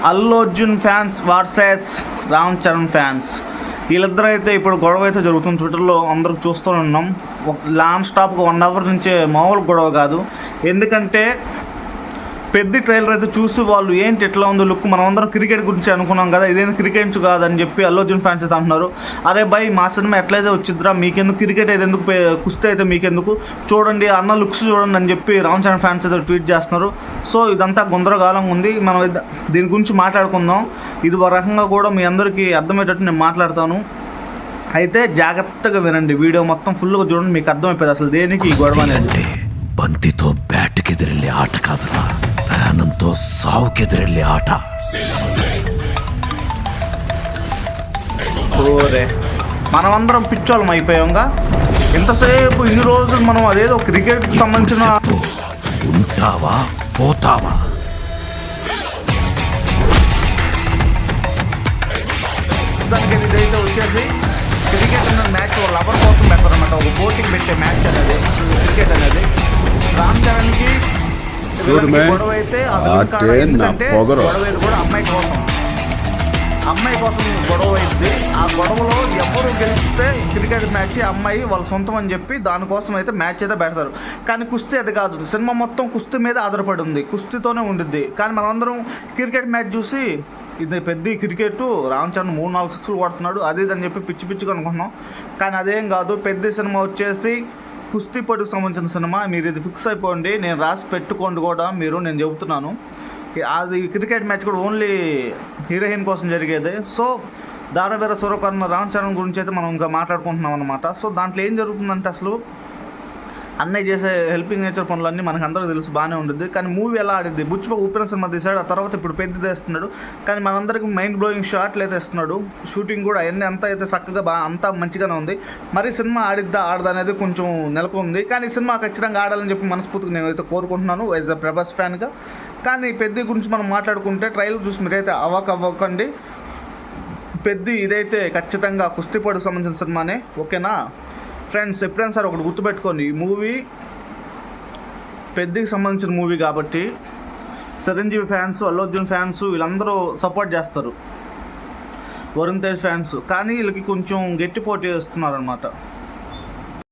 Allu Arjun fans versus Ram Charan fans. వీళ్ళిద్దరూ అయితే ఇప్పుడు గొడవ అయితే జరుగుతుంది. ట్విట్టర్లో అందరూ చూస్తూ ఉన్నాం. నాన్ స్టాప్గా 1 అవర్ నుంచే మామూలు గొడవ కాదు. ఎందుకంటే పెద్ద ట్రైలర్ అయితే చూసి వాళ్ళు ఏంటి ఎట్లా ఉందో లుక్, మనం అందరం క్రికెట్ గురించి అనుకున్నాం కదా, ఇదేంటి క్రికెట్ కాదని చెప్పి అల్లు అర్జున్ ఫ్యాన్స్ అయితే అంటున్నారు. అరే బై, మా సినిమా ఎట్లయితే వచ్చిద్దిరా, మీకెందుకు క్రికెట్ అయితే ఎందుకు, కుస్తీ అయితే మీకెందుకు, చూడండి అన్న లుక్స్ చూడండి అని చెప్పి రామ్ చరణ్ ఫ్యాన్స్ అయితే ట్వీట్ చేస్తున్నారు. సో ఇదంతా గుందరగాలం ఉంది. మనం దీని గురించి మాట్లాడుకుందాం. ఇది ఒక రకంగా కూడా మీ అందరికీ అర్థమయ్యేటట్టు నేను మాట్లాడతాను. అయితే జాగ్రత్తగా వినండి, వీడియో మొత్తం ఫుల్గా చూడండి, మీకు అర్థమైపోయింది అసలు దేనికి ఈ గొడవ అనేది. బంతితో బ్యాట్కి ఎదురెళ్ళే ఆట కాదురా, ప్రాణంతో సావుకెదురెళ్ళే ఆట. ఓరే, మనమందరం పిచ్చోళ్ళం అయిపోయాంగా. ఇంతసేపు ఇన్ని రోజులు మనం అదేదో క్రికెట్ సంబంధించిన ఉంటావా పోతావా. దానికి ఇదైతే వచ్చేసి క్రికెట్ అన్న మ్యాచ్ లవర్ కోసం పెడతారన్నమాట. ఒక బోటింగ్ పెట్టే మ్యాచ్ అనేది క్రికెట్ అనేది. రామ్ చరణ్కి గొడవ అయితే గొడవ కూడా అమ్మాయి కోసం గొడవ అయింది. ఆ గొడవలో ఎవరు గెలిస్తే క్రికెట్ మ్యాచ్ అమ్మాయి వాళ్ళ సొంతం అని చెప్పి దానికోసం అయితే మ్యాచ్ అయితే పెడతారు. కానీ కుస్తీ అది కాదు, సినిమా మొత్తం కుస్తీ మీద ఆధారపడి ఉంది, కుస్తీతోనే ఉండిద్ది. కానీ మనందరం క్రికెట్ మ్యాచ్ చూసి ఇది పెద్ద క్రికెట్, రామ్ చరణ్ 3-4 సిక్స్లు కొడుతున్నాడు అది అని చెప్పి పిచ్చి పిచ్చిగా అనుకుంటున్నాం. కానీ అదేం కాదు, పెద్ద సినిమా వచ్చేసి కుస్తీ పట్టుకు సంబంధించిన సినిమా. మీరు ఇది ఫిక్స్ అయిపోండి, నేను రాసి పెట్టుకోండి కూడా మీరు, నేను చెబుతున్నాను. అది క్రికెట్ మ్యాచ్ కూడా ఓన్లీ హీరోయిన్ కోసం జరిగేది. సో దానవీర సూరకర్ణ రామ్ చరణ్ గురించి అయితే మనం ఇంకా మాట్లాడుకుంటున్నాం అనమాట. సో దాంట్లో ఏం జరుగుతుందంటే అసలు అన్నయ్య చేసే హెల్పింగ్ నేచర్ పనులన్నీ మనకు అందరికీ తెలుసు, బాగానే ఉంటుంది. కానీ మూవీ ఎలా ఆడిద్ది, బుచ్చిపో ఊపిన సినిమా తీసాడు, ఆ తర్వాత ఇప్పుడు పెద్ద తెస్తున్నాడు. కానీ మనందరికీ మైండ్ బ్లోయింగ్ షాట్లు అయితే ఇస్తున్నాడు. షూటింగ్ కూడా అవన్నీ అంతా అయితే చక్కగా అంతా మంచిగానే ఉంది. మరి సినిమా ఆడిద్దా ఆడదా అనేది కొంచెం నెలకొంది. కానీ సినిమా ఖచ్చితంగా ఆడాలని చెప్పి మనస్ఫూర్తిగా నేను అయితే కోరుకుంటున్నాను యాజ్ అ ప్రభాస్ ఫ్యాన్గా. కానీ పెద్ద గురించి మనం మాట్లాడుకుంటే ట్రైలర్ చూసి మీరైతే అవ్వకండి. పెద్ద ఇదైతే ఖచ్చితంగా కుస్తీపడుకు సంబంధించిన సినిమానే, ఓకేనా ఫ్రెండ్స్. ఎప్పుడైనా సరే ఒకటి గుర్తుపెట్టుకోండి, ఈ మూవీ పెద్దకి సంబంధించిన మూవీ కాబట్టి చిరంజీవి ఫ్యాన్స్, అల్లు అర్జున్ ఫ్యాన్స్ వీళ్ళందరూ సపోర్ట్ చేస్తారు, వరుణ్ తేజ్ ఫ్యాన్స్. కానీ వీళ్ళకి కొంచెం గట్టి పోటీ చేస్తున్నారు అనమాట.